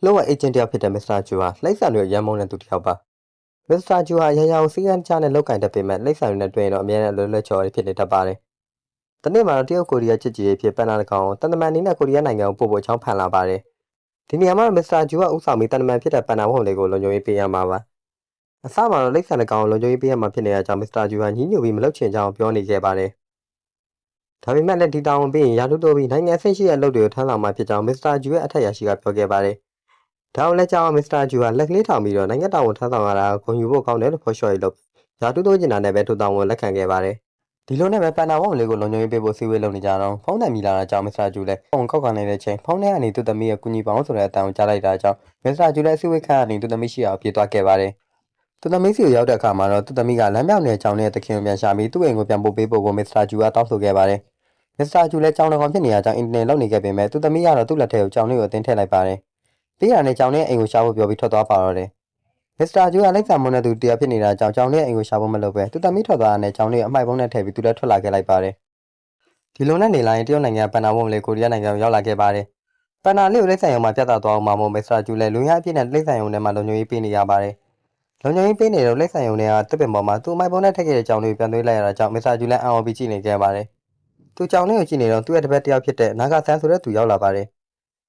လောကအေဂျင့်တယောက်ဖြစ်တဲ့မစ္စတာဂျူဟာလိမ့်ဆန်တွေရမ်းမုန်းတဲ့သူတစ်ယောက်ပါမစ္စတာဂျူဟာအရာရာကိုစီးကမ်းချနဲ့လောက်ကင်တတ်ပေမဲ့လိမ့်ဆန်တွေနဲ့တွေ့ရင်တော့အများနဲ့လွယ်လွယ်ချော်ရဖြစ်နေတတ်ပါတယ်။ဒီနေ့မှာတော့တရုတ်ကိုရီးယားချစ်ကြည်ရေးဖြစ်ပန်နာတကောင်တန်တမန်အနေနဲ့ကိုရီးယားနိုင်ငံကိုပို့ဖို့အကြောင်းဖန်လာပါတယ်။ဒီနေရာမှာမစ္စတာဂျူကဥဆောင်ပြီးတန်တမန်ဖြစ်တဲ့ပန်နာဝုံလေးကိုလုံခြုံရေးပေးရမှာပါ။အစမှာတော့လိမ့်ဆန်တကောင်ကိုလုံခြုံရေးပေးရမှာဖြစ်နေတဲ့အကြောင်းမစ္စတာဂျူဟာညှိညူပြီးမလုပ်ချင်ကြောင်းပြောနေခဲ့ပါတယ်။ဒါပေမဲ့လည်းဒီတာဝန်ပေးရင်ရာထူးတိုးပြီးနိုင်ငံအဆင့်ရှိတဲ့အလုပ်တွေကိုထမ်းဆောင်မှာဖြစ်ကြောင်းမစ္စတာဂျူရဲ့အထက်ရာရှိကပြောခဲ့ပါတယ်။ဒါအောင်လည်းကြောင်းမစ္စတာဂျူဟာလက်ကလေးထောင်ပြီးတော့နိုင်ငံတော်ဝန်ထမ်းဆောင်ရတာကိုဂုဏ်ယူဖို့ကောင်းတယ်လို့ဖော်ရှော်ရေးလုပ်ရာထူးတိုးကျင်တာနဲ့ပဲထိုတောင်ဝန်လက်ခံခဲ့ပါတယ်။ဒီလိုနဲ့ပဲပန်နာဝုံလေးကိုလုံခြုံရေးပေးဖို့စီဝေးလုပ်နေကြတော့ဖုန်းတိုင်မိလာတာကြောင့်မစ္စတာဂျူလည်းဖုန်းကောက်ခံနေတဲ့ချိန်ဖုန်းထဲကနေသူ့သမီးရဲ့ကူညီပေါင်းဆိုတဲ့အတန်ကိုကြားလိုက်တာကြောင့်မစ္စတာဂျူလည်းစီဝေးခန့်ကနေသူ့သမီးရှိအောင်ပြေးသွားခဲ့ပါတယ်။သူ့သမီးစီကိုရောက်တဲ့အခါမှာတော့သူ့သမီးကလမ်းပြောင်းနေတဲ့ကြောင်နဲ့တခင်ကိုပြန်ရှာပြီးသူ့အိမ်ကိုပြန်ပို့ပေးဖို့ကိုမစ္စတာဂျူကတောင်းဆိုခဲ့ပါတယ်။မစ္စတာဂျူလည်းကြောင်တော်ကောင်ဖြစ်နေရကြောင်းအင်တာနက်လောက်နေခဲ့ပေမဲ့သူ့သမီးကတော့သူ့လက်ထဲကိုကြောင်လေးကိုအတင်းထည့်လိုက်ပါတယ်။ပြီးရတဲ့ကြောင်လေးအိမ်ကိုရှာဖို့ပြောပြီးထွက်သွားပါတော့တယ်။မစ္စတာဂျူကလိုက်ဆံမွန်းတဲ့သူတရားဖြစ်နေတာကြောင့်ကြောင်လေးအိမ်ကိုရှာဖို့မလုပ်ပဲသူ့သမီးထွက်သွားတဲ့ကြောင်လေးအမိုက်ပုံးနဲ့ထည့်ပြီးသူလည်းထွက်လာခဲ့လိုက်ပါတယ်။ဒီလိုနဲ့နေလာရင်တရုတ်နိုင်ငံပန်နာဝုံလေးကိုရီးယားနိုင်ငံကိုရောက်လာခဲ့ပါတယ်။ပန်နာလေးကိုလက်ဆံရုံမှာပြသသွားအောင်မှမို့မစ္စတာဂျူလည်းလူရအပြည့်နဲ့လက်ဆံရုံထဲမှာလုံခြုံရေးပေးနေရပါတယ်။လုံခြုံရေးပေးနေတော့လက်ဆံရုံထဲကတစ်ပင်ပေါ်မှာသူ့အမိုက်ပုံးနဲ့ထည့်ခဲ့တဲ့ကြောင်လေးကိုပြန်သွေးလိုက်ရတာကြောင့်မစ္စတာဂျူလည်းအံ့ဩပြီးကြည့်နေခဲ့ပါတယ်။သူကြောင်လေးကိုကြည့်နေတော့သူ့ရဲ့တပည့်တစ်ယောက်ဖြစ်တဲ့နာဂဆန်ဆိုတဲ့သူရောက်လာပါတယ်။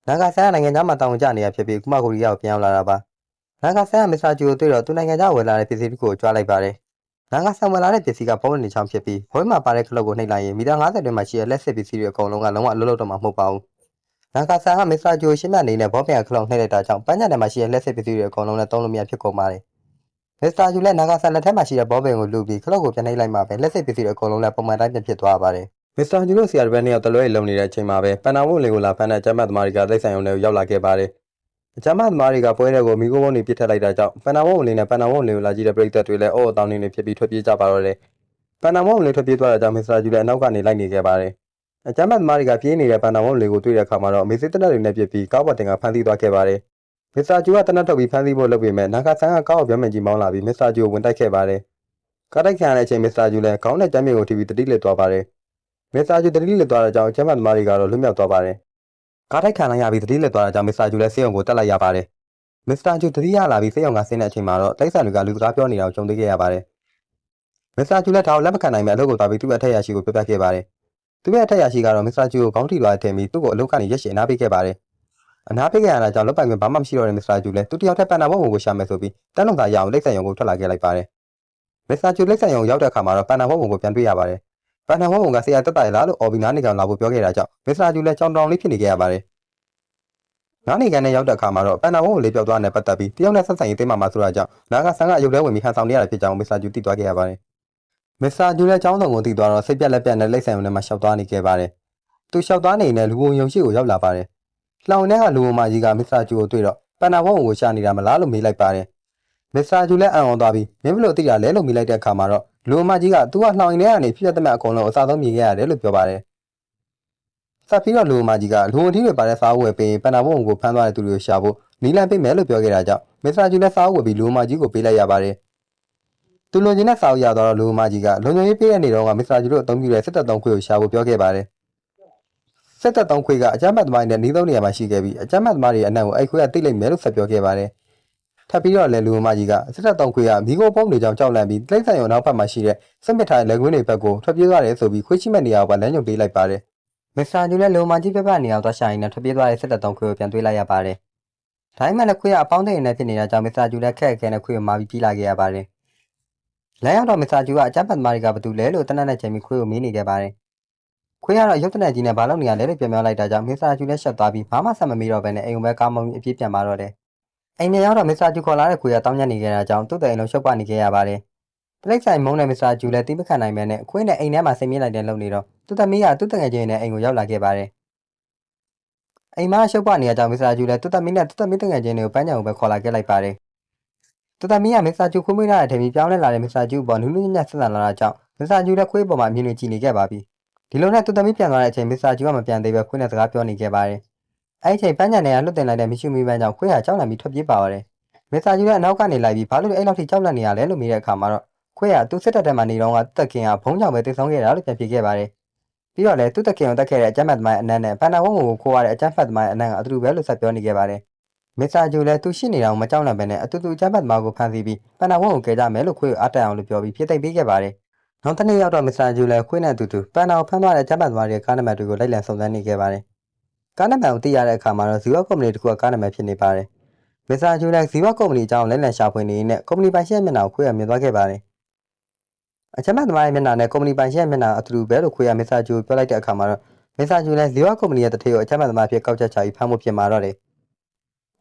နာဂဆန်ကနိုင်ငံသားမှာတောင်းကြနေရဖြစ်ပြီးကုမကိုရီးယားကိုပြန်ရောက်လာတာပါ။နာဂဆန်ကမစ္စတာဂျူကိုတွေ့တော့သူနိုင်ငံသားဝယ်လာတဲ့ပစ္စည်းတစ်ခုကိုကြွားလိုက်ပါတယ်။နာဂဆန်ဝယ်လာတဲ့ပစ္စည်းကဘုံနေချောင်းဖြစ်ပြီးဘုံမှာပါတဲ့ခလုတ်ကိုနှိပ်လိုက်ရင်မီတာ50တွင်မှရှိတဲ့လက်စစ်ပစ္စည်းတွေအကုန်လုံးကလုံးဝအလုံးလုံးတော့မှမဟုတ်ပါဘူး။နာဂဆန်ကမစ္စတာဂျူကိုရှင်းပြနေနဲ့ဘောပြန်ခလုတ်နှိပ်လိုက်တာကြောင့်ပန်းညံထဲမှာရှိတဲ့လက်စစ်ပစ္စည်းတွေအကုန်လုံးနဲ့သုံးလို့မရဖြစ်ကုန်ပါတယ်။မစ္စတာဂျူလည်းနာဂဆန်လက်ထက်မှာရှိတဲ့ဘောပင်ကိုလူပြီးခလုတ်ကိုပြန်နှိပ်လိုက်မှပဲလက်စစ်ပစ္စည်းတွေအကုန်လုံးလည်းပုံမှန်တိုင်းပြန်ဖြစ်သွားပါတယ်။မစ္စတာဂျူတို့ဆီယာတပည့်နှစ်ယောက်တလွဲလုံနေတဲ့အချိန်မှာပဲပန်နာဝုံလေးကိုလာဖမ်းတဲ့ကျမ်းမသမားတွေကသိဆိုင်ုံတွေကိုရောက်လာခဲ့ပါတယ်။အကျမ်းမသမားတွေကပွဲတဲ့ကိုမိခိုးဘုံတွေပြစ်ထက်လိုက်တာကြောင့်ပန်နာဝုံလေးနဲ့ပန်နာဝုံလေးကိုလာကြည့်တဲ့ပရိသတ်တွေလည်းအော်အတောင်းနေဖြစ်ပြီးထွက်ပြေးကြပါတော့တယ်။ပန်နာဝုံလေးထွက်ပြေးသွားတဲ့ကြောင့်မစ္စတာဂျူလည်းအနောက်ကနေလိုက်နေခဲ့ပါတယ်။အကျမ်းမသမားတွေကပြေးနေတဲ့ပန်နာဝုံလေးကိုတွေ့တဲ့အခါမှာတော့မေစစ်တနက်တွေနဲ့ပြစ်ပြီးကားပေါ်တင်ကဖမ်းဆီးသွားခဲ့ပါတယ်။မစ္စတာဂျူကတနက်ထုတ်ပြီးဖမ်းဆီးဖို့လုပ်ပေမဲ့နာဂဆန်ကကားကိုပြောင်းမြင်ကြီးမောင်းလာပြီးမစ္စတာဂျူကိုဝင်တိုက်ခဲ့ပါတယ်။ကားတိုက်ခံရတဲ့အချိန်မစ္စတာဂျူလည်းခေါင်းနဲ့ကြမ်းမြင်ကိုထိပြီးတတိလစ်သွားပါတယ်။မစ္စတာဂျူတတိလစ်သွားတဲ့ကြောင့်အကျမ်းမသမားတွေကတော့လွတ်မြောက်သွားပါတယ်။ကားတိုက်ခံလိုက်ရပြီးတတိလစ်သွားတဲ့ကြောင့်မစ္စတာဂျူလည်းဆေးရုံကိုတက်လိုက်ရပါတယ်။မစ္စတာဂျူတတိယလာပြီးဆေးရုံကဆင်းတဲ့အချိန်မှာတော့တိုက်ဆိုင်တွေကလူစကားပြောနေတာကိုကြုံတွေ့ခဲ့ရပါတယ်။မစ္စတာဂျူလည်းဒါကိုလက်မခံနိုင်ပဲအလုပ်ကိုသွားပြီးသူ့အထက်ရာရှိကိုပြောပြခဲ့ပါတယ်။သူ့ရဲ့အထက်ရာရှိကတော့မစ္စတာဂျူကိုခေါင်းထိသွားတဲ့ထင်ပြီးသူ့ကိုအလုပ်ကနေရက်ရှည်အနားပေးခဲ့ပါတယ်။အနားပေးခဲ့ရတာကြောင့်လုပ်ပိုင်ခွင့်ဘာမှမရှိတော့တဲ့မစ္စတာဂျူလည်းသူတယောက်ထက်ပန်နာဝုံကိုရှာမယ်ဆိုပြီးတန်းလုံသားရအောင်လက်ဆံရုံကိုထွက်လာခဲ့လိုက်ပါတယ်။မစ္စတာဂျူလက်ဆံရုံရောက်တဲ့အခါမှာတော့ပန်နာဝုံကိုပြန်တွေ့ရပါတယ်။ပန်နာဝုံကဆရာတက်တာရလားလို့အော်ပြီးနားနေကောင်လာဖို့ပြောခဲ့တာကြောင့်မစ္စတာဂျူလည်းကြောင်တောင်လေးဖြစ်နေခဲ့ရပါတယ်။နားနေကန်နဲ့ရောက်တဲ့အခါမှာတော့ပန်နာဝုံကိုလေးပြောက်သွားတဲ့ပတ်သက်ပြီးတယောက်နဲ့ဆက်ဆံရေးသိမ်းမှဆိုတာကြောင့်နာဂဆန်ကအယုတ်ထဲဝင်ပြီးဟန်ဆောင်နေရတာဖြစ်ကြောင်းမစ္စတာဂျူသိသွားခဲ့ရပါတယ်။မစ္စတာဂျူလည်းကျောင်းဆောင်ကိုသိသွားတော့စိတ်ပြက်လက်ပြက်နဲ့လက်ဆံရုံထဲမှာရှောက်သွားနေခဲ့ပါတယ်။သူရှောက်သွားနေတဲ့လူဝင်ယုံရှိကိုရောက်လာပါတယ်။လှောင်ထဲကလူဝင်မကြီးကမစ္စတာဂျူကိုတွေ့တော့ပန်နာဝုံကိုရှာနေတာမလားလို့မေးလိုက်ပါတယ်။မစ္စတာဂျူလည်းအံ့ဩသွားပြီးမင်းဘလို့သိတာလဲလို့မေးလိုက်တဲ့အခါမှာတော့လူဝင်မကြီးကသူကလှောင်ထဲကနေဖြစ်တဲ့မဲ့အကုန်လုံးအစားဆုံးမြင်ခဲ့ရတယ်လို့ပြောပါတယ်။ဆက်ပြီးတော့လူဝင်မကြီးကလူဝင်ထီးတွေပါတဲ့စားအုပ်ဝယ်ပေးပန်နာဝုံကိုဖမ်းသွားတဲ့သူတွေကိုရှာဖို့နီလန်ပေးမယ်လို့ပြောခဲ့တာကြောင့်မစ္စတာဂျူလည်းစားအုပ်ဝယ်ပြီးလူဝင်မကြီးကိုပေးလိုက်ရပါတယ်။သူလွန်ကျင်တဲ့စားအုပ်ရသွားတော့လူဝင်မကြီးကလုံခြုံရေးပေးတဲ့နေတော့ကမစ္စတာဂျူတို့အသုံးပြုတဲ့စစ်တပ်သုံးခွေကိုရှာဖို့ပြောခဲ့ပါတယ်။စစ်တပ်သုံးခွေကအကြမ်းဖက်သမားတွေနဲ့နှီးသုံးနေရာမှာရှိခဲ့ပြီးအကြမ်းဖက်သမားတွေအနံ့ကိုအိတ်ခွေကတိတ်လိုက်မယ်လို့ဆက်ပြောခဲ့ပါတယ်။ထပ်ပြီးတော့လည်းလူဝင်မကြီးကစစ်တပ်သုံးခွေကမိခိုးပုံးတွေကြောင့်ကြောက်လန့်ပြီးတိတ်ဆိုင်ရုံနောက်ဘက်မှာရှိတဲ့စစ်မစ်ထားတဲ့လက်ကွင်းတွေဘက်ကိုထွက်ပြေးသွားတယ်ဆိုပြီးခွေးချိမဲ့နေရာကိုလမ်းညွှန်ပေးလိုက်ပါတယ်။မစ္စတာဂျူလည်းလူဝင်မကြီးပြပနေအောင်သွားရှာရင်းနဲ့ထွက်ပြေးသွားတဲ့စစ်တပ်သုံးခွေကိုပြန်တွေးလိုက်ရပါတယ်။ဒါမှမဟုတ်ခွေးကအပေါင်းတဲ့နေနဲ့ဖြစ်နေတာကြောင့်မစ္စတာဂျူလည်းခက်ခဲနဲ့ခွေးကိုမာပြီးပြေးလာခဲ့ရပါတယ်။လမ်းရောက်တော့မစ္စတာဂျူကအကြမ်းဖက်သမားတွေကဘာတူလဲလို့တနက်နဲ့ချိန်ပြီးခွေးကိုမေးနေခဲ့ပါတယ်။ခွေးကတော့ရုပ်တနက်ကြီးနဲ့ဘာလုပ်နေရလဲလို့ပြန်ပြောလိုက်တာကြောင့်မစ္စတာဂျူလည်းရှက်သွားပြီးဘာမှဆက်မမေးတော့ဘဲနဲ့အိမ်ကိုပဲကားမောင်းပြီးအပြေးပြန်มาတော့တယ်။အိမ်ပြန်ရောက်တော့မစ္စတာဂျူခေါ်လာတဲ့ခွေးကတောင်းညံ့နေခဲ့တာကြောင့်သူ့တဲ့အိမ်လုံးရှုပ်ပနေခဲ့ရပါတယ်။တိရစ္ဆာန်မုန်းတဲ့မစ္စတာဂျူလည်းတိမခံနိုင်ပဲနဲ့ခွေးနဲ့အိမ်ထဲမှာစိတ်မြင့်လိုက်တဲ့လုံနေတော့သူ့သမီးကသူ့တငယ်ချင်းနဲ့အိမ်ကိုရောက်လာခဲ့ပါတယ်။အိမ်မှာရှုပ်ပနေရကြောင့်မစ္စတာဂျူလည်းသူ့သမီးနဲ့သူ့သမီးတငယ်ချင်းတွေကိုပန်းချံကိုပဲခေါ်လာခဲ့လိုက်ပါတယ်။သူ့သမီးကမစ္စတာဂျူခွေးမွေးထားတဲ့ထင်ပြီးပြောင်းလဲလာတဲ့မစ္စတာဂျူပေါ်နူးနူးညံ့ညံ့ဆက်ဆံလာတာကြောင့်မစ္စတာဂျူလည်းခွေးပေါ်မှာအမြင်တွေကြည့်နေခဲ့ပါပြီ။ဒီလိုနဲ့သူ့သမီးပြန်သွားတဲ့အချိန်မစ္စတာဂျူကမပြန်သေးပဲခွေးနဲ့စကားပြောနေခဲ့ပါတယ်။အဲ့ဒီချိန်ပန်းချံတွေကလွတ်တင်လိုက်တဲ့မရှိမီပန်းကြောင့်ခွေးဟာကြောက်လန့်ပြီးထွက်ပြေးပါတော့တယ်။မစ္စတာဂျူလည်းအနောက်ကနေလိုက်ပြီးဘာလို့အဲ့လောက်ထိကြောက်လန့်နေရလဲလို့မေးတဲ့အခါမှာတော့ခွေးကသူ့စစ်တပ်ထဲမှာနေတော့ကတက်ခင်ကဘုံကြောင့်ပဲတိတ်ဆုံးခဲ့တာလို့ပြန်ပြေခဲ့ပါတယ်။ပြီးတော့လည်းသူ့တက်ခင်ကိုတက်ခဲ့တဲ့အကြမ်းဖက်သမားအနံ့နဲ့ပန်နာဝုံကိုခိုးရတဲ့အကြမ်းဖက်သမားအနံ့ကအတူတူပဲလို့ဆက်ပြောနေခဲ့ပါတယ်။ မစ္စတာဂျူလည်းသူရှိနေအောင်မကြောက်နိုင်ပဲနဲ့အတူတူကျမ်းပတ်သမားကိုဖမ်းဆီးပြီးပန်နာဝုံကိုကယ်ကြမယ်လို့ခွေးကိုအားတက်အောင်လို့ပြောပြီးပြစ်သိမ့်ပေးခဲ့ပါတယ်။နောက်တစ်နေ့ရောက်တော့မစ္စတာဂျူလည်းခွေးနဲ့အတူတူပန်နာကိုဖမ်းသွားတဲ့ကျမ်းပတ်သမားရဲ့ကားနံပါတ်တွေကိုလိုက်လံစုံစမ်းနေခဲ့ပါတယ်။ကားနံပါတ်ကိုသိရတဲ့အခါမှာတော့ဇီဝကုမ္ပဏီတစ်ခုကကားနံပါတ်ဖြစ်နေပါတယ်။မစ္စတာဂျူလည်းဇီဝကုမ္ပဏီအကြောင်းလိုက်လံရှာဖွေနေနဲ့ကုမ္ပဏီပိုင်ရှင်မျက်နှာကိုခွေးကမြင်သွားခဲ့ပါတယ်။အကျမ်းပတ်သမားရဲ့မျက်နှာနဲ့ကုမ္ပဏီပိုင်ရှင်မျက်နှာအတူတူပဲလို့ခွေးကမစ္စတာဂျူကိုပြောလိုက်တဲ့အခါမှာတော့မစ္စတာဂျူလည်းဇီဝကုမ္ပဏီရဲ့တထေးကိုအကျမ်းပတ်သမားဖြစ်ကောက်ချက်ချပြီးဖမ်းဖို့ပြင်မာတော့တယ်။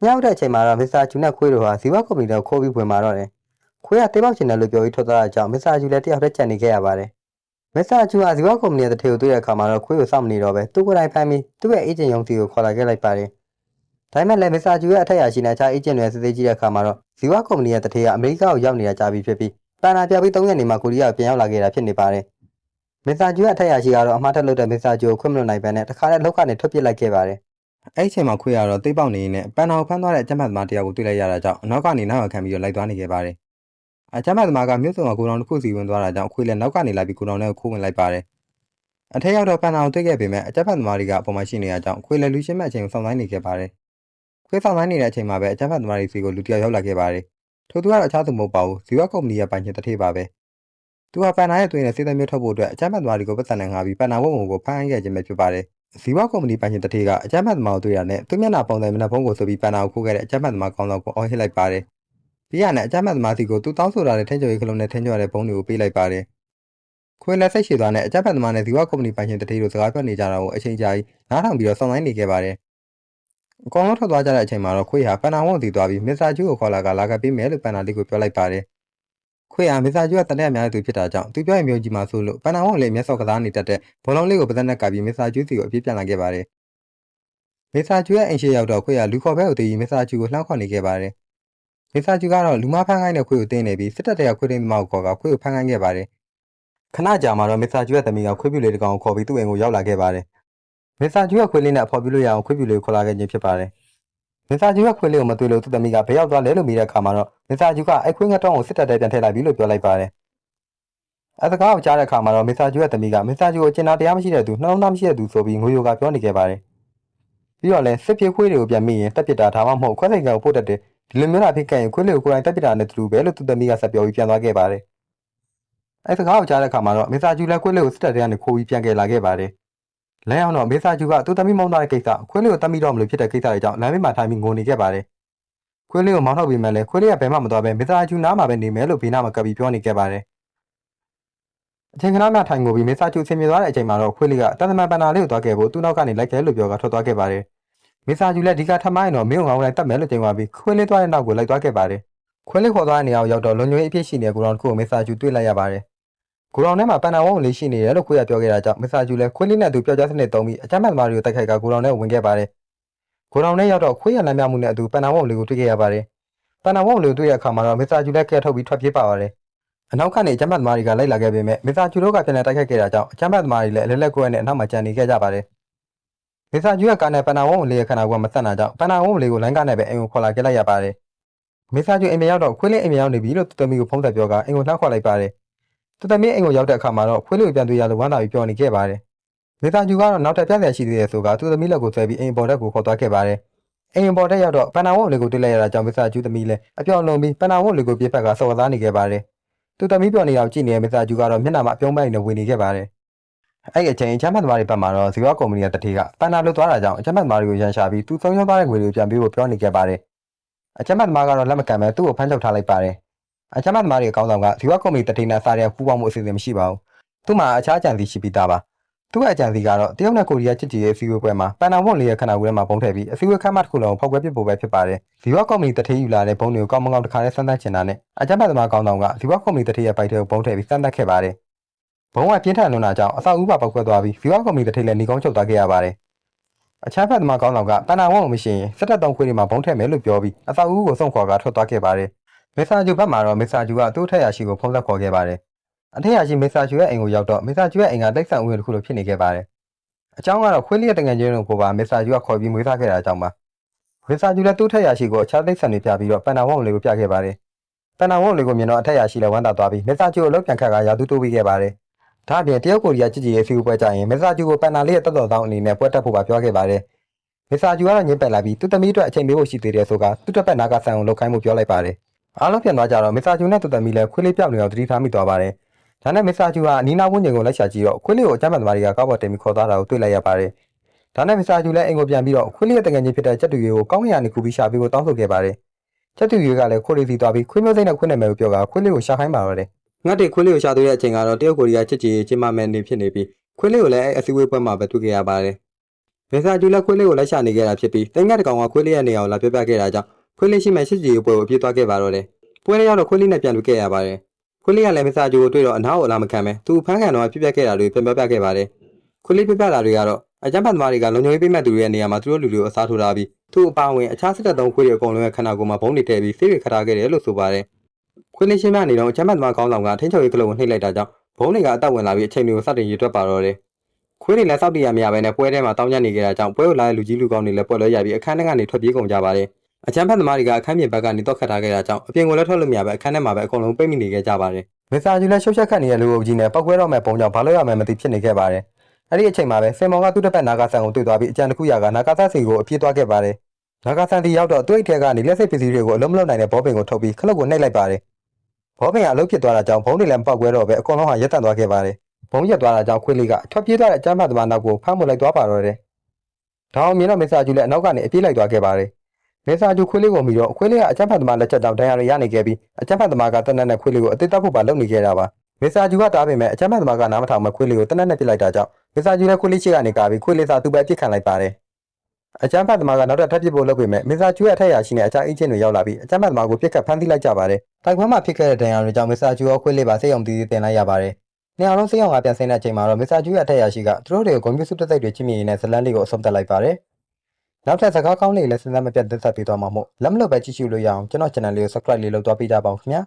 ညောက်တဲ့အချိန်မှာတော့မစ္စတာဂျူနဲ့ခွေးတို့ဟာဇီဝကုမ္ပဏီတို့ခိုးပြီးဝင်မာတော့တယ်။ခွေးကတေးပေါက်ချင်တယ်လို့ပြောပြီးထွက်သွားတဲ့အကြောင်းမစ္စတာဂျူလည်းတယောက်တည်းကြံနေခဲ့ရပါတယ်။မစ္စတာဂျူဟာဇီဝကုမ္ပဏီရဲ့တထေးကိုတွေ့တဲ့အခါမှာတော့ခွေးကိုစောင့်မနေတော့ပဲသူ့ကိုယ်တိုင်ဖမ်းပြီးသူ့ရဲ့အေဂျင့်ရုံးတီကိုခေါ်လာခဲ့လိုက်ပါတယ်။ဒါပေမဲ့လည်းမစ္စတာဂျူရဲ့အထက်အရာရှိနဲ့အခြားအေဂျင့်တွေစစ်ဆေးကြည့်တဲ့အခါမှာတော့ဇီဝကုမ္ပဏီရဲ့တထေးကအမေရိကကိုရောက်နေတာကြားပြီးဖြစ်ပြီးပန်နာပြပြီး3ရက်နေမှကိုရီးယားကိုပြန်ရောက်လာခဲ့တာဖြစ်နေပါတယ်။မစ္စတာဂျူရဲ့အထက်အရာရှိကတော့အမှားတက်လုပ်တဲ့မစ္စတာဂျူကိုခွင့်မလွှတ်နိုင်ပဲနဲ့တခါတည်းလောက်ကနေထွက်ပစ်လိုက်ခဲ့ပါတယ်။အဲ့ဒီအချိန်မှာခွေးကတော့တိတ်ပေါက်နေနေပန်နာကိုဖမ်းသွားတဲ့အကျမ်းပတ်သမားတယောက်ကိုတွေ့လိုက်ရတာကြောင့်အနောက်ကနေနောက်ရခံပြီးတော့လိုက်သွားနေခဲ့ပါတယ်။အကျမ်းပတ်သမားကမြို့စုံကကိုတောင်တစ်ခုစီဝင်သွားတာကြောင့်ခွေးလည်းနောက်ကနေလိုက်ပြီးကိုတောင်ထဲကိုခိုးဝင်လိုက်ပါတယ်။အထက်ရောက်တော့ပန်နာကိုတွေ့ခဲ့ပေမဲ့အကျမ်းပတ်သမားတွေကအပေါ်မှာရှိနေရကြောင်းခွေးလည်းလူရှင်းမဲ့အချိန်ကိုစောင့်ဆိုင်းနေခဲ့ပါတယ်။ခွေးဆောင်ဆိုင်းနေတဲ့အချိန်မှာပဲအကျမ်းပတ်သမားတွေစီကိုလူတယောက်ရောက်လာခဲ့ပါတယ်။ထို့သူကတော့အခြားသူမဟုတ်ပါဘူး။ဇီဝကုမ္ပဏီရဲ့ပိုင်ရှင်တထေးပါပဲ။သူကပန်နာရဲ့သွေးနဲ့စေးသမျိုးထုတ်ဖို့အတွက်အကျမ်းပတ်သမားတွေကိုပတ်စံနဲ့ငါပြီးပန်နာဝုံကိုဖမ်းခဲ့ခြင်းပဲဖြစ်ပါတယ်။ဇီဝကုမ္ပဏီပိုင်ရှင်တထေးကအကျမ်းပတ်သမားကိုတွေ့ရတဲ့သူမျက်နှာပုံစံမျက်နှာဖုံးကိုဆိုပြီးပန်နာကိုခိုးခဲ့တဲ့အကျမ်းပတ်သမားကောင်းဆောင်ကိုအော်ဟစ်လိုက်ပါတယ်။ပြီးရနဲ့အကျမ်းပတ်သမားစီကိုသူတောင်းဆိုတာတဲ့ထင်းကျော်ရီခလုံးနဲ့ထင်းကျော်ရတဲ့ဘုံတွေကိုပေးလိုက်ပါတယ်။ခွေးလည်းစိတ်ရှည်သွားတဲ့အကျမ်းပတ်သမားနဲ့ဇီဝကုမ္ပဏီပိုင်ရှင်တထေးတို့စကားပြောနေကြတာကိုအချိန်ကြာကြီးနားထောင်ပြီးတော့စောင့်ဆိုင်းနေခဲ့ပါတယ်။အကောင်လုံးထွက်သွားကြတဲ့အချိန်မှာတော့ခွေးဟာပန်နာဝုံစီသွားပြီးမစ္စတာဂျူကိုခေါ်လာကလာကပေးမယ်လို့ပန်နာလေးကိုပြောလိုက်ပါတယ်။ခွေးဟာမစ္စတာဂျူကတလက်အများကြီးသူဖြစ်တာကြောင့်သူပြောရင်မျိုးကြီးမှဆိုလို့ပန်နာဝုံလေးမျက်စောကစားနေတတ်တဲ့ဘောလုံးလေးကိုပသက်နဲ့ကပ်ပြီးမစ္စတာဂျူစီကိုအပြေးပြန်လာခဲ့ပါတယ်။မစ္စတာဂျူရဲ့အိမ်ရှိရောက်တော့ခွေးဟာလူခေါ်ဘဲကိုတည်ပြီးမစ္စတာဂျူကိုလှမ်းခေါ်နေခဲ့ပါတယ်။မစ္စတာဂျူကတော့လူမဖမ်းခိုင်းတဲ့ခွေးကိုတင်းနေပြီးစစ်တပ်တဲ့ခွေးတင်းသမားကိုခေါ်ကခွေးကိုဖမ်းခိုင်းခဲ့ပါတယ်။ခဏကြာမှတော့မစ္စတာဂျူရဲ့သမီးကခွေးပြူလေးတစ်ကောင်ကိုခေါ်ပြီးသူ့အိမ်ကိုရောက်လာခဲ့ပါတယ်။မစ္စတာဂျူရဲ့ခွေးလေးနဲ့အဖော်ပြလို့ရအောင်ခွေးပြူလေးကိုခေါ်လာခဲ့ခြင်းဖြစ်ပါတယ်။မစ္စတာဂျူရဲ့ခွေးလေးကိုမတွေ့လို့သူ့သမီးကဘယ်ရောက်သွားလဲလို့မေးတဲ့အခါမှာတော့မစ္စတာဂျူကအဲ့ခွေးငတ်တောင်းကိုစစ်တပ်တဲ့ပြန်ထည့်လိုက်ပြီလို့ပြောလိုက်ပါတယ်။အစကားကိုကြားတဲ့အခါမှာတော့မစ္စတာဂျူရဲ့သမီးကမစ္စတာဂျူကိုကျင်နာတရားမရှိတဲ့သူနှလုံးသားမရှိတဲ့သူဆိုပြီးငွေယိုကပြောနေခဲ့ပါတယ်။ပြီးတော့လည်းစစ်ပြေခွေးတွေကိုပြန်မိရင်တက်ပစ်တာဒါမှမဟုတ်ခွဲစိတ်ကောင်ပို့တတ်တယ်ဒီလိုမျိုးလာဖြစ်ခဲ့ရင်ခွေးလေးကိုကိုယ်တိုင်တက်ပစ်တာနဲ့တူပဲလို့သူ့သမီးကဆက်ပြောပြီးပြန်သွားခဲ့ပါတယ်။အဲ့စကားကိုကြားတဲ့အခါမှာတော့မစ္စတာဂျူလည်းခွေးလေးကိုစစ်တပ်တဲ့ကနေခိုးပြီးပြန်ခဲ့လာခဲ့ပါတယ်။လမ်းအောင်တော့မစ္စတာဂျူကသူ့သမီးမောင်းသားတဲ့ကိစ္စခွေးလေးကိုတတ်မိတော့မလို့ဖြစ်တဲ့ကိစ္စတွေကြောင့်လမ်းဘေးမှာထိုင်ပြီးငိုနေခဲ့ပါတယ်။ခွေးလေးကိုမောင်းထုတ်ပြီးမှလည်းခွေးလေးကဘယ်မှမသွားပဲမစ္စတာဂျူနားမှာပဲနေမယ်လို့ဘေးနားမှာကပ်ပြီးပြောနေခဲ့ပါတယ်။အချိန်ခဏမှထိုင်ငိုပြီးမစ္စတာဂျူဆင်ပြေသွားတဲ့အချိန်မှာတော့ခွေးလေးကတန်တမန်ပန်နာလေးကိုသွားခဲ့ဖို့သူ့နောက်ကနေလိုက်ခဲ့လို့ပြောကထွက်သွားခဲ့ပါတယ်။မစ္စတာဂျူလည်းဒီကထမိုင်းတော့မင်းငေါင်းလိုက်တတ်မယ်လို့ကြိမ်သွားပြီးခွေးလေးသွားတဲ့နောက်ကိုလိုက်သွားခဲ့ပါတယ်။ခွေးလေးခေါ်သွားတဲ့နေရာကိုရောက်တော့လုံညွေးအဖြစ်ရှိနေတဲ့ကိုရောင်တစ်ခုကိုမစ္စတာဂျူတွေ့လိုက်ရပါတယ်။ကိုရောင်ထဲမှာပန်နာဝုံလေးရှိနေတယ်လို့ခွေးကပြောခဲ့တာကြောင့်မစ္စတာဂျူလည်းခွေးလေးနဲ့သူပျောက်ကြားစနစ်သုံးပြီးအကြမ်းဖက်သမားတွေကိုတိုက်ခိုက်ကကိုရောင်ထဲဝင်ခဲ့ပါတယ်။ကိုရောင်ထဲရောက်တော့ခွေးရလမ်းပြမှုနဲ့အတူပန်နာဝုံလေးကိုတွေ့ခဲ့ရပါတယ်။ပန်နာဝုံလေးကိုတွေ့ရတဲ့အခါမှာတော့မစ္စတာဂျူလည်းကဲထုတ်ပြီးထွက်ပြေးပါပါတယ်။အနောက်ကနေအကြမ်းဖက်သမားတွေကလိုက်လာခဲ့ပေမဲ့မစ္စတာဂျူတို့ကပြန်လည်တိုက်ခိုက်ခဲ့တာကြောင့်အကြမ်းဖက်သမားတွေလည်းအလဲလက်ကိုယ်နဲ့အနောက်မှာကြံနေခဲ့ကြပါတယ်။မစ္စတာဂျူရဲ့ကားနဲ့ပန်နာဝုံလေးရဲ့ခန္ဓာကိုယ်ကမဆက်နာကြောင့်ပန်နာဝုံလေးကိုလိုင်းကားနဲ့ပဲအိမ်ကိုခေါ်လာခဲ့လိုက်ရပါတယ်။မစ္စတာဂျူအိမ်ပြန်ရောက်တော့ခွေးလေးအိမ်ပြန်ရောက်နေပြီလို့သူ့သမီးကိုဖုန်းဆက်ပြောကအိမ်ကိုလှမ်းခေါ်လိုက်ပါတယ်။သူ့သမီးအိမ်ကိုရောက်တဲ့အခါမှာတော့ခွေးလေးကိုပြန်တွေ့ရလို့ဝမ်းသာပြီးပြောနေခဲ့ပါတယ်။မစ္စတာဂျူကတော့နောက်ထပ်ပြဿနာရှိသေးတယ်ဆိုကသူ့သမီးလက်ကိုဆွဲပြီးအိမ်ပေါ်တက်ကိုခေါ်သွားခဲ့ပါတယ်။အိမ်ပေါ်တက်ရောက်တော့ပန်နာဝုံလေးကိုတွေ့လိုက်ရတာကြောင့်မစ္စတာဂျူသမီးလည်းအပြောင်းလုံးပြီးပန်နာဝုံလေးကိုပြစ်ဖက်ကစော်ကားနေခဲ့ပါတယ်။သူ့သမီးပြောနေတာကိုကြည့်နေတဲ့မစ္စတာဂျူကတော့မျက်နှာမှာအပြုံးပိုင်းနဲ့ဝင်နေခဲ့ပါတယ်။အဲ့ဒီအချိန်အချမ်းဖတ်သမားတွေဘက်မှာတော့ဇီဝကုမ္ပဏီရဲ့တထေးကပန်နာလွတ်သွားတာကြောင့်အချမ်းဖတ်သမားတွေကိုရန်ရှာပြီးသူဆုံးရှုံးသွားတဲ့ငွေတွေကိုပြန်ပေးဖို့ပြောနေခဲ့ပါတယ်။အချမ်းဖတ်သမားကတော့လက်မခံဘဲသူ့ကိုဖမ်းချုပ်ထားလိုက်ပါတယ်။အချမ်းဖတ်သမားတွေအကောင်းဆောင်ကဇီဝကုမ္ပဏီတထေးနဲ့စားတဲ့ပူးပေါင်းမှုအစီအစဉ်မရှိပါဘူး။သူ့မှာအခြားအကြံစီရှိပြီးသားပါ။သူ့ရဲ့အကြံစီကတော့တရုတ်နဲ့ကိုရီးယားချစ်ကြည်ရေးအစည်းအဝေးပွဲမှာပန်နာဝုံလေးရဲ့ခန္ဓာကိုယ်ထဲမှာပုံထည့်ပြီးအစည်းအဝေးခမ်းမတစ်ခုလုံးဖောက်ခွဲပစ်ဖို့ပဲဖြစ်ပါတယ်။ဇီဝကုမ္ပဏီတထေးယူလာတဲ့ဘုံတွေကိုကောင်းမကောင်းတစ်ခါနဲ့စမ်းသပ်ချင်တာနဲ့အချမ်းဖတ်သမားကောင်းဆောင်ကဇီဝကုမ္ပဏီတထေးရဲ့ပိုက်ထဲကိုပုံထည့်ပြီးစမ်းသပ်ခဲ့ပါတယ်။ဘုံကပြင်းထန်လွန်းတာကြောင့်အဆောက်အဦပါပောက်ကွဲသွားပြီးဇီဝကုမ္ပဏီတထေးလည်းနေကောင်းချုပ်သွားခဲ့ရပါတယ်။အချမ်းဖတ်သမားကောင်းဆောင်ကပန်နာဝုံကိုမရှိရင်စစ်တပ်သုံးခွေးတွေမှာဘုံထည့်မယ်လို့ပြောပြီးအဆောက်အဦကိုဆုံးခေါ်ကထွက်သွားခဲ့ပါတယ်။မစ္စတာဂျူဘက်မှာတော့မစ္စတာဂျူကသူ့ထက်ရရှိကိုဖုံးဆက်ခေါ်ခဲ့ပါတယ်။အထက်ရရှိမစ္စတာဂျူရဲ့အိမ်ကိုရောက်တော့မစ္စတာဂျူရဲ့အိမ်ကတိတ်ဆန်ဦးရတစ်ခုလိုဖြစ်နေခဲ့ပါတယ်။အကြောင်းကတော့ခွေးလေးရဲ့တငယ်ချင်းတို့ကိုပါမစ္စတာဂျူကခေါ်ပြီးမွေးစားခဲ့တာအကြောင်းပါ။မစ္စတာဂျူလည်းသူ့ထက်ရရှိကိုအခြားတိတ်ဆန်တွေပြပြီးတော့ပန်နာဝုံလေးကိုပြခဲ့ပါတယ်။ပန်နာဝုံလေးကိုမြင်တော့အထက်ရရှိလည်းဝမ်းသာသွားပြီးမစ္စတာဂျူကိုလှုပ်ပြန်ခတ်ကရာသူတိုးပေးခဲ့ပါတယ်။ဒါ့အပြင်တရုတ်ကိုရီးယားချစ်ကြည်ရေးအစည်းအဝေးပွဲကြရင်မစ္စတာဂျူကိုပန်နာလေးရဲ့တက်တော်တောင်းအနေနဲ့ပွဲတက်ဖို့ပါပြောခဲ့ပါတယ်။ မစ္စတာဂျူကတော့ညှင်းပယ်လိုက်ပြီးသူ့သမီးအတွက်အချိန်ပေးဖို့ရှိသေးတယ်ဆိုကသူ့တစ်ပတ်နာကဆန်ကိုလောက်ခိုင်းမှုပြောလိုက်ပါတယ်အားလုံးပြန်သွားကြတော့မစ္စတာဂျူနဲ့သူ့သမီးလည်းခွေးလေးပြောက်နေအောင်သတိထားမိသွားပါတယ်ဒါနဲ့မစ္စတာဂျူဟာအနီးနားဝန်းကျင်ကိုလိုက်ရှာကြည့်တော့ခွေးလေးကိုအကြမ်းဖက်သမားတွေကကောက်ပေါ်တင်ပြီးခေါ်သွားတာကိုတွေ့လိုက်ရပါတယ်ဒါနဲ့မစ္စတာဂျူလည်းအိမ်ကိုပြန်ပြီးတော့ခွေးလေးရဲ့တငယ်ချင်းဖြစ်တဲ့ချက်တူရီကိုကောင်းကင်ကနေကူပြီးရှာပြီးကိုတောင်းဆိုခဲ့ပါတယ်ချက်တူရီကလည်းခွေးလေးစီသွားပြီးခွေးမျိုးစိမ့်နဲ့ခွေးနာမည်ကိုပြောကခွေးလေးကိုရှာခိုင်းပါတော့တယ်ငှက်တွေခွေးလေးကိုရှာတွေ့တဲ့အချိန်ကတော့တရုတ်ကိုရီးယားချစ်ကြည်ရေးကျင်းပမဲ့နေဖြစ်နေပြီးခွေးလေးကိုလည်းအစည်းအဝေးပွဲမှာပဲတွေ့ခဲ့ရပါတယ်မစ္စတာဂျူလည်းခွေးလေးကိုလိုက်ရှာနေခဲ့တာဖြစ်ပြီးတင်ငှက်တကောင်ကခွေးလေးရဲ့နေရာကိုလာပြောပြခဲ့တာကြောင့်ခွေးလေးရှိမဲ့ချစ်ကြည်ရေးပွဲကိုပြေးသွားခဲ့ပါတော့တယ်ပွဲလေးရောက်တော့ခွေးလေးနဲ့ပြန်တွေ့ခဲ့ရပါတယ်ခွေးလေးကလည်းမစ္စတာဂျူကိုတွေ့တော့အနားကိုအလာမခံပဲသူဖမ်းခံတော့ပြပြခဲ့တာတွေပြန်ပြောပြခဲ့ပါတယ်ခွေးလေးပြပြတာတွေကတော့အကြမ်းဖက်သမားတွေကလုံခြုံရေးပေးမဲ့သူတွေရဲ့နေရာမှာသူတို့လူတွေကိုအစားထိုးထားပြီးသူ့အပါဝင်အခြားစစ်တပ်သုံးခွေးတွေအကုန်လုံးရဲ့ခန္ဓာကိုယ်မှာဘုံတွေထည့်ပြီးဆေးတွေခတ်ထားခဲ့တယ်လို့ဆိုပါတယ်ခွေးလေးရှင်းပြနေတော့အကြမ်းဖက်သမားကောင်းဆောင်ကထင်းချုံရေးကလေးကိုနှိပ်လိုက်တာကြောင့်ဘုံတွေကအသက်ဝင်လာပြီးအချိန်တွေကိုစတင်ရေတွက်ပါတော့တယ်ခွေးတွေလည်းစောက်တရမရပဲနဲ့ပွဲထဲမှာတောင်းကျနေကြတာကြောင့်ပွဲကိုလာတဲ့လူကြီးလူကောင်းတွေလည်းပွဲလွဲရပြီးအခန်းထဲကနေထွက်ပြေးကုန်ကြပါတယ်အချမ်းဖက်သမားတွေကအခန်းပြင်ဘက်ကနေတော့ခတ်ထားခဲ့တာကြောင့်အပြင်ကိုလည်းထွက်လို့မရပဲအခန်းထဲမှာပဲအကုန်လုံးပိတ်မိနေခဲ့ကြပါတယ်မစ္စတာဂျူလည်းရှုပ်ရှက်ခတ်နေတဲ့လူအုပ်ကြီးနဲ့ပောက်ကွဲတော့မဲ့ပုံကြောင့်ဘာလို့ရမယ်မသိဖြစ်နေခဲ့ပါတယ်အဲ့ဒီအချိန်မှာပဲစင်မောင်ကသူ့တစ်ဖက်နာဂါဆန်ကိုတွေ့သွားပြီးအကြံတစ်ခုရာကနာဂါဆန်စီကိုအပြေးသွားခဲ့ပါတယ်နာဂါဆန်စီရောက်တော့သူ့အိတ်ထဲကနေလက်စိတ်ပစ္စည်းတွေကိုအလုံးမလုံးနိုင်တဲ့ဘောပင်ကိုထုတ်ပြီးခလုတ်ကိုနှိပ်လိုက်ပါတယ်ဘောပင်ကအလုပ်ဖြစ်သွားတာကြောင့်ဘုံတွေလည်းမပောက်ကွဲတော့ပဲအကုန်လုံးဟာရက်တန့်သွားခဲ့ပါတယ်ဘုံရက်သွားတာကြောင့်ခွေးလေးကထွက်ပြေးသွားတဲ့အကြမ်းဖက်သမားနောက်ကိုဖမ်းမလိုက်သွားပါတော့တယ်ဒါအောင်မြင်တော့မစ္စတာဂျူလည်းအနောက်ကနေအပြေးလိုက်သွားခဲ့ပါတယ်မစ္စတာဂျူခွေးလေးကိုမိတော့ခွေးလေးကအကြမ်းဖက်သမားလက်ချက်တောင်ဒဏ်ရာတွေရနေခဲ့ပြီးအကြမ်းဖက်သမားကတနက်နဲ့ခွေးလေးကိုအသေးသက်ဖို့ပါလုပ်နေခဲ့တာပါမစ္စတာဂျူကတားပေမဲ့အကြမ်းဖက်သမားကနားမထောင်မဲ့ခွေးလေးကိုတနက်နဲ့ပစ်လိုက်တာကြောင့်မစ္စတာဂျူလည်းခွေးလေးရှိကနေကာပြီးခွေးလေးစားသူပဲပြစ်ခံလိုက်ပါတယ်အကြမ်းဖက်သမားကနောက်ထပ်ထပ်ပစ်ဖို့လုပ်ပေမဲ့မစ္စတာဂျူရဲ့အထက်ရာရှိနေအခြားအင်းချင်းတွေရောက်လာပြီးအကြမ်းဖက်သမားကိုပြစ်ခတ်ဖမ်းဆီးလိုက်ကြပါတယ်တိုက်ပွဲမှာဖြစ်ခဲ့တဲ့ဒဏ်ရာတွေကြောင့်မစ္စတာဂျူရောခွေးလေးပါစိတ်အောင်တည်တည်တင်လိုက်ရပါတယ်နေအောင်လုံးစိတ်အောင်ကပြန်ဆင်းတဲ့အချိန်မှာတော့မစ္စတာဂျူရဲ့အထက်ရာရှိကသူတို့တွေကိုဂုဏ်ပြုစုတသိက်တွေချစ်မြင်ရင်းနဲ့ဇလန်းလေးကိုအဆုံးသတ်လိုက်ပါတယ်နောက်ထပ်စကားကောင်းလေးလည်းစဉ်းစားမပြတ်သက်သက်ပေးသွားမှာမို့လက်မလွတ်ပဲကြည့်ရှုလို့ရအောင်ကျွန်တော် channel လေးကို subscribe လေးလုပ်သွားပေးကြပါဦးခင်ဗျာ